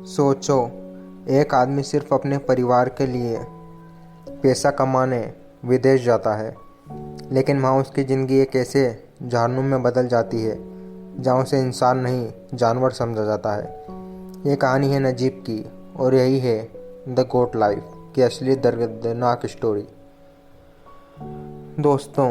सोचो, एक आदमी सिर्फ अपने परिवार के लिए पैसा कमाने विदेश जाता है, लेकिन वहाँ उसकी ज़िंदगी एक ऐसे जहन्नुम में बदल जाती है जहाँ उसे इंसान नहीं जानवर समझा जाता है। ये कहानी है नजीब की, और यही है द गोट लाइफ की असली दर्दनाक स्टोरी। दोस्तों,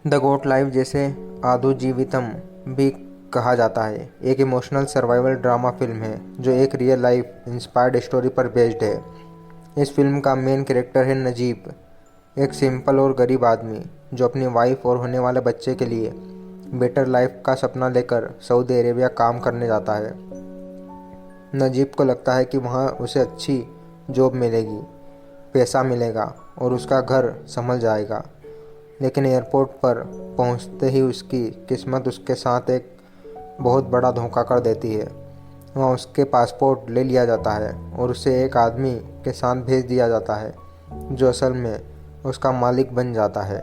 द गोट लाइफ, जैसे आधो जीवितम भी कहा जाता है, एक इमोशनल सर्वाइवल ड्रामा फिल्म है जो एक रियल लाइफ इंस्पायर्ड स्टोरी पर बेस्ड है। इस फिल्म का मेन कैरेक्टर है नजीब, एक सिंपल और गरीब आदमी जो अपनी वाइफ और होने वाले बच्चे के लिए बेटर लाइफ का सपना लेकर सऊदी अरेबिया काम करने जाता है। नजीब को लगता है कि वहाँ उसे अच्छी जॉब मिलेगी, पैसा मिलेगा और उसका घर संभल जाएगा। लेकिन एयरपोर्ट पर पहुँचते ही उसकी किस्मत उसके साथ एक बहुत बड़ा धोखा कर देती है। वहाँ उसके पासपोर्ट ले लिया जाता है और उसे एक आदमी के साथ भेज दिया जाता है जो असल में उसका मालिक बन जाता है।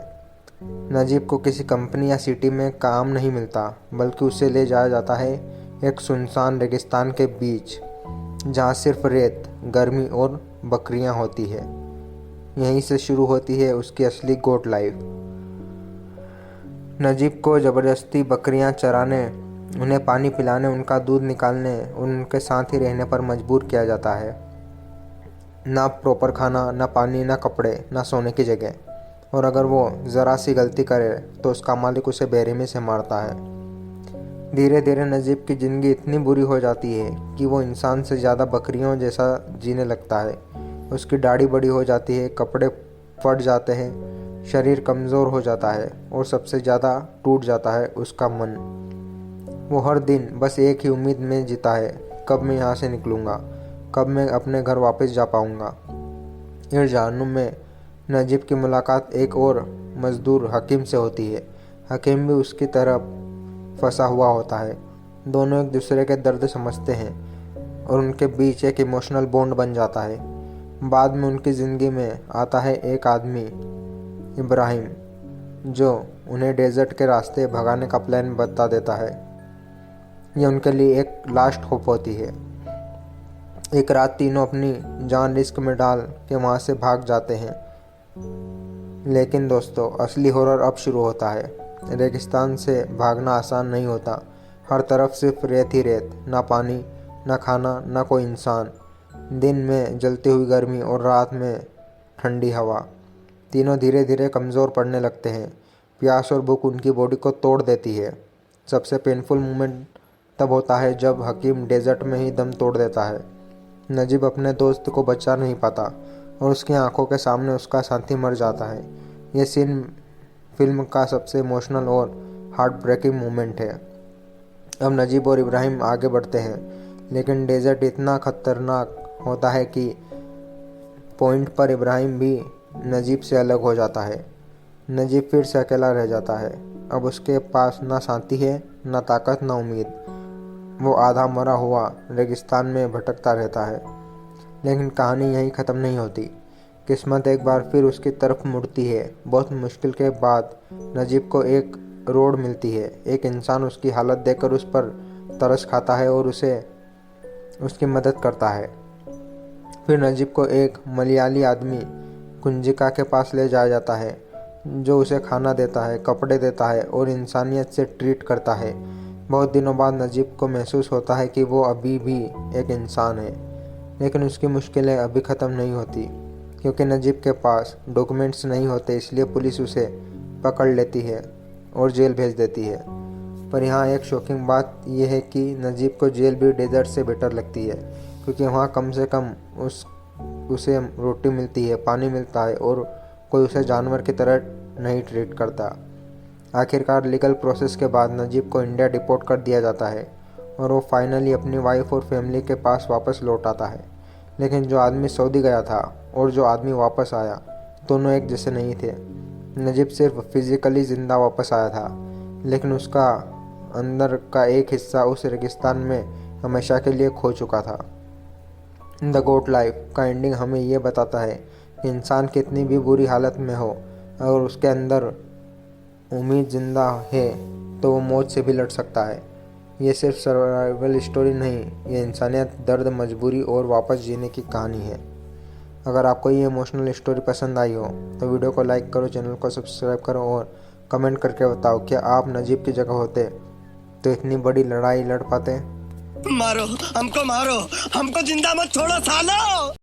नजीब को किसी कंपनी या सिटी में काम नहीं मिलता, बल्कि उसे ले जाया जाता है एक सुनसान रेगिस्तान के बीच जहाँ सिर्फ रेत, गर्मी और बकरियाँ होती है। यहीं से शुरू होती है उसकी असली गोट लाइफ। नजीब को ज़बरदस्ती बकरियां चराने, उन्हें पानी पिलाने, उनका दूध निकालने और उनके साथ ही रहने पर मजबूर किया जाता है। ना प्रॉपर खाना, ना पानी, ना कपड़े, ना सोने की जगह। और अगर वो ज़रा सी गलती करे तो उसका मालिक उसे बेरहमी से मारता है। धीरे धीरे नजीब की ज़िंदगी इतनी बुरी हो जाती है कि वो इंसान से ज़्यादा बकरियों जैसा जीने लगता है। उसकी दाढ़ी बड़ी हो जाती है, कपड़े फट जाते हैं, शरीर कमज़ोर हो जाता है और सबसे ज़्यादा टूट जाता है उसका मन। वो हर दिन बस एक ही उम्मीद में जीता है, कब मैं यहाँ से निकलूँगा, कब मैं अपने घर वापस जा पाऊँगा। इस जहन्नुम में नजीब की मुलाकात एक और मज़दूर हकीम से होती है। हकीम भी उसकी तरफ फंसा हुआ होता है। दोनों एक दूसरे के दर्द समझते हैं और उनके बीच एक इमोशनल बॉन्ड बन जाता है। बाद में उनकी ज़िंदगी में आता है एक आदमी, इब्राहिम, जो उन्हें डेजर्ट के रास्ते भगाने का प्लान बता देता है। ये उनके लिए एक लास्ट होप होती है। एक रात तीनों अपनी जान रिस्क में डाल के वहाँ से भाग जाते हैं। लेकिन दोस्तों, असली हॉरर अब शुरू होता है। रेगिस्तान से भागना आसान नहीं होता। हर तरफ सिर्फ रेत ही रेत, ना पानी, ना खाना, ना कोई इंसान। दिन में जलती हुई गर्मी और रात में ठंडी हवा। तीनों धीरे धीरे कमज़ोर पड़ने लगते हैं। प्यास और भूख उनकी बॉडी को तोड़ देती है। सबसे पेनफुल मोमेंट तब होता है जब हकीम डेजर्ट में ही दम तोड़ देता है। नजीब अपने दोस्त को बचा नहीं पाता और उसकी आंखों के सामने उसका साथी मर जाता है। ये सीन फिल्म का सबसे इमोशनल और हार्ट ब्रेकिंग मोमेंट है। अब नजीब और इब्राहिम आगे बढ़ते हैं, लेकिन डेजर्ट इतना खतरनाक होता है कि पॉइंट पर इब्राहिम भी नजीब से अलग हो जाता है। नजीब फिर से अकेला रह जाता है। अब उसके पास ना साथी है, ना ताकत, ना उम्मीद। वो आधा मरा हुआ रेगिस्तान में भटकता रहता है। लेकिन कहानी यहीं ख़त्म नहीं होती। किस्मत एक बार फिर उसकी तरफ मुड़ती है। बहुत मुश्किल के बाद नजीब को एक रोड मिलती है। एक इंसान उसकी हालत देखकर उस पर तरस खाता है और उसे उसकी मदद करता है। फिर नजीब को एक मलयाली आदमी कुंजिका के पास ले जाया जाता है, जो उसे खाना देता है, कपड़े देता है और इंसानियत से ट्रीट करता है। बहुत दिनों बाद नजीब को महसूस होता है कि वो अभी भी एक इंसान है। लेकिन उसकी मुश्किलें अभी ख़त्म नहीं होती, क्योंकि नजीब के पास डॉक्यूमेंट्स नहीं होते। इसलिए पुलिस उसे पकड़ लेती है और जेल भेज देती है। पर यहाँ एक शॉकिंग बात यह है कि नजीब को जेल भी डेजर्ट से बेटर लगती है, क्योंकि वहाँ कम से कम उसे रोटी मिलती है, पानी मिलता है और कोई उसे जानवर की तरह नहीं ट्रीट करता। आखिरकार लीगल प्रोसेस के बाद नजीब को इंडिया डिपोर्ट कर दिया जाता है और वो फाइनली अपनी वाइफ और फैमिली के पास वापस लौट आता है। लेकिन जो आदमी सऊदी गया था और जो आदमी वापस आया, दोनों एक जैसे नहीं थे। नजीब सिर्फ फिजिकली ज़िंदा वापस आया था, लेकिन उसका अंदर का एक हिस्सा उस रेगिस्तान में हमेशा के लिए खो चुका था। द गोट लाइफ का एंडिंग हमें ये बताता है कि इंसान कितनी भी बुरी हालत में हो, अगर उसके अंदर उम्मीद ज़िंदा है तो वो मौत से भी लड़ सकता है। ये सिर्फ सर्वाइवल स्टोरी नहीं, ये इंसानियत, दर्द, मजबूरी और वापस जीने की कहानी है। अगर आपको ये इमोशनल स्टोरी पसंद आई हो तो वीडियो को लाइक करो, चैनल को सब्सक्राइब करो और कमेंट करके बताओ कि आप नजीब की जगह होते तो इतनी बड़ी लड़ाई लड़ पाते। मारो हमको जिंदा मत छोड़ो सालो।